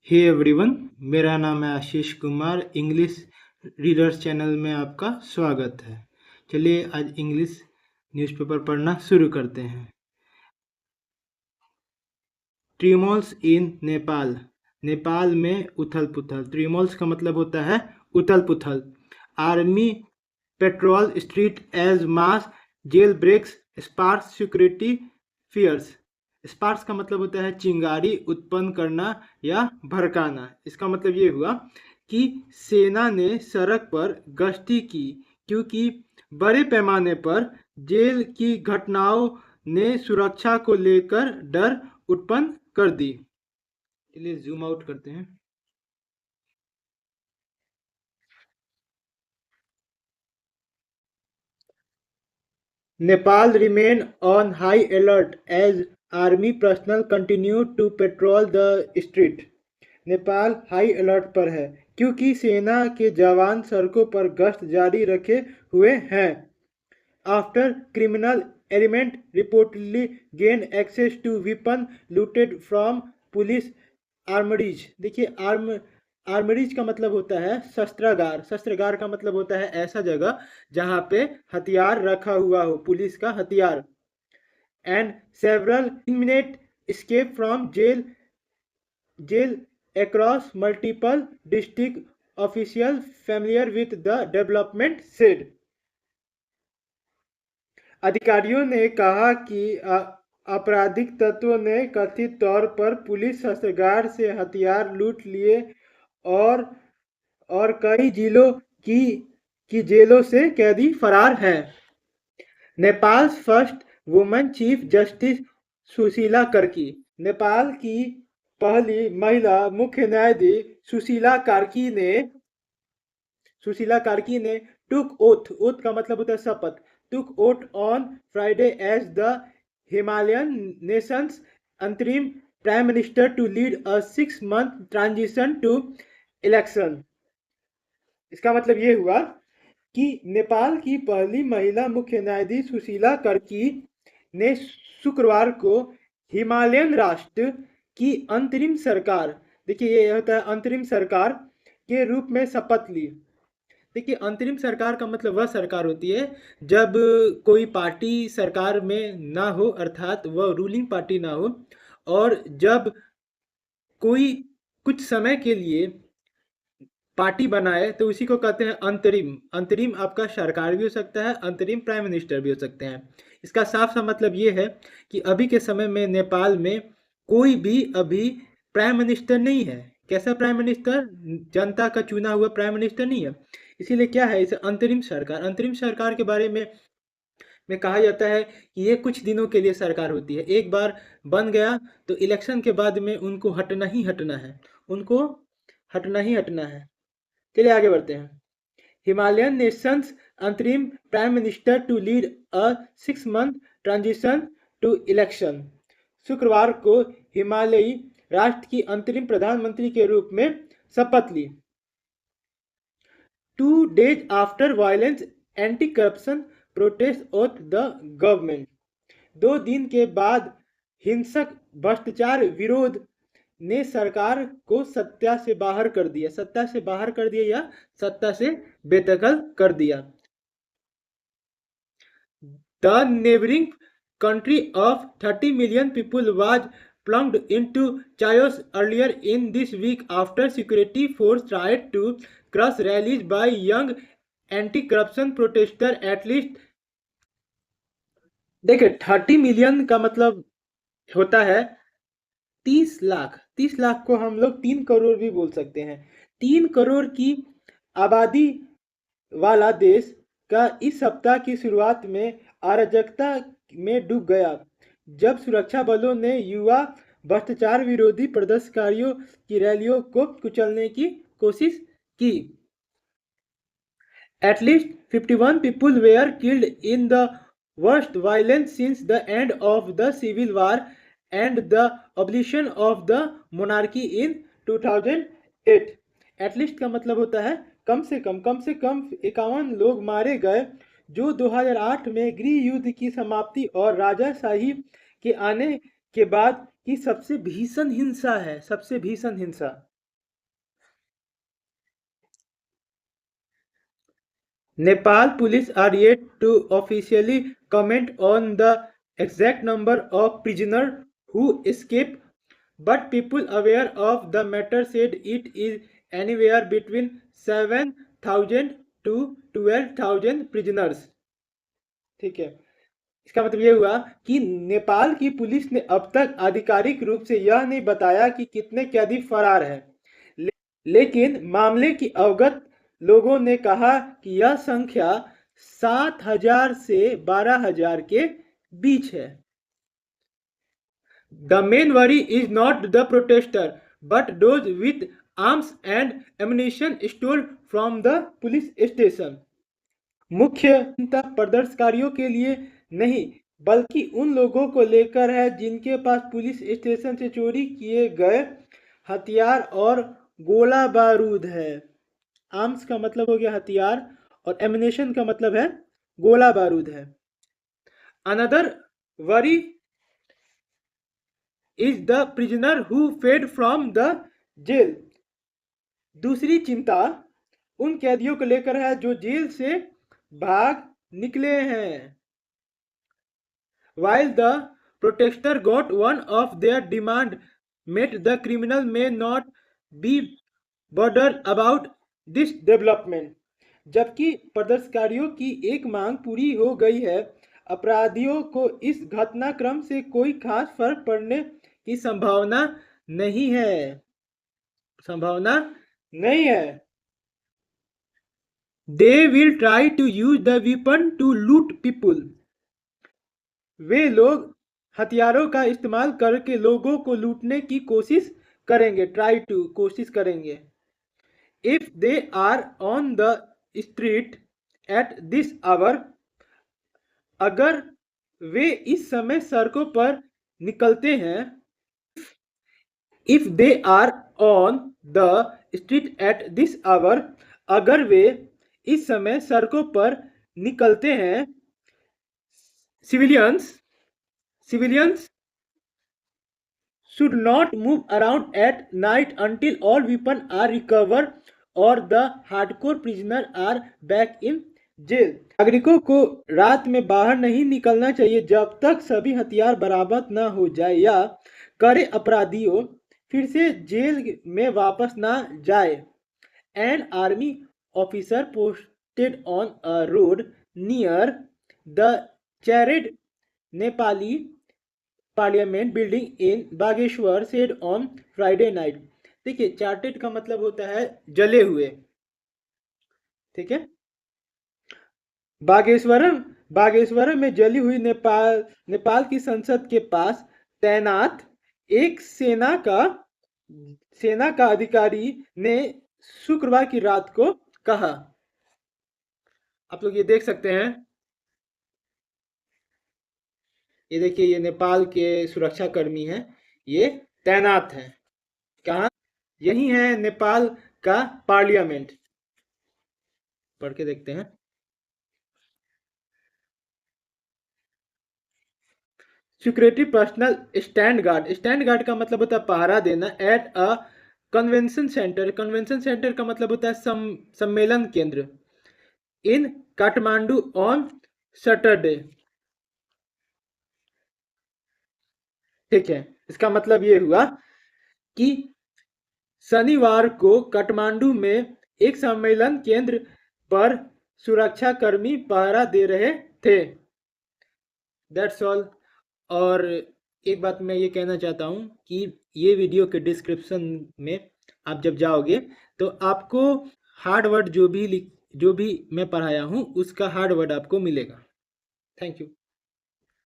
Hey everyone, मेरा नाम है Ashish Kumar. English readers channel में आपका स्वागत है। चलिए आज इंग्लिश न्यूज़पेपर पढ़ना शुरू करते हैं। ट्रिमोल्स इन नेपाल। नेपाल में उथल पुथल। ट्रिमोल्स का मतलब होता है उथल पुथल। Army patrol street as mass jail breaks sparks security fears. Sparks का मतलब होता है चिंगारी उत्पन्न करना या भड़काना। इसका मतलब ये हुआ कि सेना ने सड़क पर गश्ती की क्योंकि बड़े पैमाने पर जेल की घटनाओं ने सुरक्षा को लेकर डर उत्पन्न कर दी। चलिए जूम आउट करते हैं। Nepal remained on high alert as army personnel continued to patrol the street. Nepal high alert पर है क्योंकि सेना के जवान सड़कों पर गश्त जारी रखे हुए हैं। After criminal element reportedly gained access to weapon looted from police armories। देखिए आर्मरीज का मतलब होता है शस्त्रागार। शस्त्रागार का मतलब होता है ऐसा जगह जहां पे हथियार रखा हुआ हो, पुलिस का हथियार। And several inmates escape from jail across multiple district officials familiar with the development said। अधिकारियों ने कहा कि आपराधिक तत्वों ने कथित तौर पर पुलिस शस्त्रागार से हथियार लूट लिए और कई जिलों की जेलों से कैदी फरार हैं। Nepal first women chief justice Sushila Karki. Nepal की पहली महिला मुख्य न्यायाधीश सुशीला कार्की ने टुक ओथ का मतलब होता है शपथ, took oath on Friday as the Himalayan nation's अंतरिम prime minister to lead a 6 month transition to election. इसका मतलब ये हुआ कि नेपाल की पहली महिला मुख्य न्यायाधीश सुशीला कार्की ने शुक्रवार को हिमालयन राष्ट्र की अंतरिम सरकार, देखिए ये होता है अंतरिम सरकार के रूप में शपथ ली। देखिए अंतरिम सरकार का मतलब वह सरकार होती है जब कोई पार्टी सरकार में ना हो, अर्थात वह रूलिंग पार्टी ना हो, और जब कोई कुछ समय के लिए पार्टी बनाए तो उसी को कहते हैं अंतरिम। अंतरिम आपका सरकार भी हो सकता है, अंतरिम प्राइम मिनिस्टर भी हो सकते हैं। इसका साफ सा मतलब ये है कि अभी के समय में नेपाल में कोई भी अभी प्राइम मिनिस्टर नहीं है। कैसा प्राइम मिनिस्टर? जनता का चुना हुआ प्राइम मिनिस्टर नहीं है। इसीलिए क्या है, इसे अंतरिम सरकार। अंतरिम सरकार के बारे में कहा जाता है कि ये कुछ दिनों के लिए सरकार होती है। एक बार बन गया तो इलेक्शन के बाद में उनको हटना ही हटना है, उनको हटना ही हटना है। चलिए आगे बढ़ते हैं। हिमालयन नेशंस अंतरिम prime minister to lead a 6 month transition to election. शुक्रवार को हिमालयी राष्ट्र की अंतरिम प्रधानमंत्री के रूप में शपथ ली। 2 days after violence anti corruption protest of the government. 2 दिन के बाद हिंसक भ्रष्टाचार विरोध ने सरकार को सत्ता से बाहर कर दिया। सत्ता से बाहर कर दिया या सत्ता से बेदखल कर दिया। The neighbouring country of 30 million people was plunged into chaos earlier in this week after security force tried to crush rallies by young anti-corruption protesters। at least देखिए 30 million का मतलब होता है 30 लाख। 30 लाख को हम लोग 3 करोड़ भी बोल सकते हैं। 3 करोड़ की आबादी वाला देश का इस सप्ताह की शुरुआत में अराजकता में डूब गया जब सुरक्षा बलों ने युवा भ्रष्टाचार विरोधी प्रदर्शनकारियों की रैलियों को कुचलने की कोशिश की। At least 51 people were killed in the worst violence since the end of the civil war and the abolition of the monarchy in 2008। At least का मतलब होता है कम से कम 51 लोग मारे गए जो 2008 में गृह युद्ध की समाप्ति और राजाशाही के आने के बाद की सबसे भीषण हिंसा है। सबसे भीषण हिंसा। Nepal police are yet to officially comment on the exact number of prisoners who escaped, but people aware of the matter said it is anywhere between 7,000 to 12,000 prisoners. ठीक है, इसका मतलब ये हुआ कि नेपाल की पुलिस ने अब तक आधिकारिक रूप से यह नहीं बताया कि कितने कैदी फरार हैं, लेकिन मामले की अवगत लोगों ने कहा कि यह संख्या 7,000 से 12,000 के बीच है. The main worry is not the protester, but those with arms and ammunition stolen from the police station. मुख्य चिंता प्रदर्शनकारियों के लिए नहीं, बल्कि उन लोगों को लेकर है जिनके पास पुलिस स्टेशन से चोरी किए गए हथियार और गोला बारूद है. आर्म्स का मतलब हो गया हथियार और एमिनेशन का मतलब है गोला बारूद है. Another worry is the prisoner who fled from the jail. दूसरी चिंता उन कैदियों को लेकर है जो जेल से भाग निकले हैं. While the protester got one of their demand met, the criminal may not be bothered about this development. जबकि प्रदर्शनकारियों की एक मांग पूरी हो गई है, अपराधियों को इस घटनाक्रम से कोई खास फर्क पड़ने की संभावना नहीं है. They will try to use the weapon to loot people. वे लोग हथियारों का इस्तेमाल करके लोगों को लूटने की कोशिश करेंगे. ट्राई टू कोशिश करेंगे. If they are on the street at this hour, अगर वे इस समय सड़कों पर निकलते हैं. If they are on the street at this hour, अगर वे इस समय सड़कों पर निकलते हैं. Civilians should not move around at night until all weapons are recovered or the hardcore prisoners are back in jail. नागरिकों को रात में बाहर नहीं निकलना चाहिए जब तक सभी हथियार बरामद न हो जाए या कड़े अपराधियों फिर से जेल में वापस न जाए. An army officer posted on a road near the Chared Nepali Parliament building in Bageshwar said on Friday night. देखिए, चार्टेड का मतलब होता है जले हुए. ठीक है, बागेश्वरम में जली हुई नेपाल की संसद के पास तैनात एक सेना का अधिकारी ने शुक्रवार की रात को कहा. आप लोग ये देख सकते हैं, ये देखिए, ये नेपाल के सुरक्षा कर्मी हैं, ये तैनात हैं. कहाँ? यही है नेपाल का पार्लियामेंट. पढ़ के देखते हैं. सिक्योरिटी पर्सनल स्टैंड गार्ड का मतलब होता है पहरा देना. एट अ कन्वेंशन सेंटर का मतलब होता है सम्मेलन केंद्र. इन काठमांडू ऑन सैटरडे. ठीक है, इसका मतलब ये हुआ कि शनिवार को काठमांडू में एक सम्मेलन केंद्र पर सुरक्षा कर्मी पहरा दे रहे थे. That's all. और एक बात मैं ये कहना चाहता हूँ कि ये वीडियो के डिस्क्रिप्शन में आप जब जाओगे तो आपको हार्ड वर्ड जो भी मैं पढ़ाया हूँ उसका हार्ड वर्ड आपको मिलेगा. Thank you.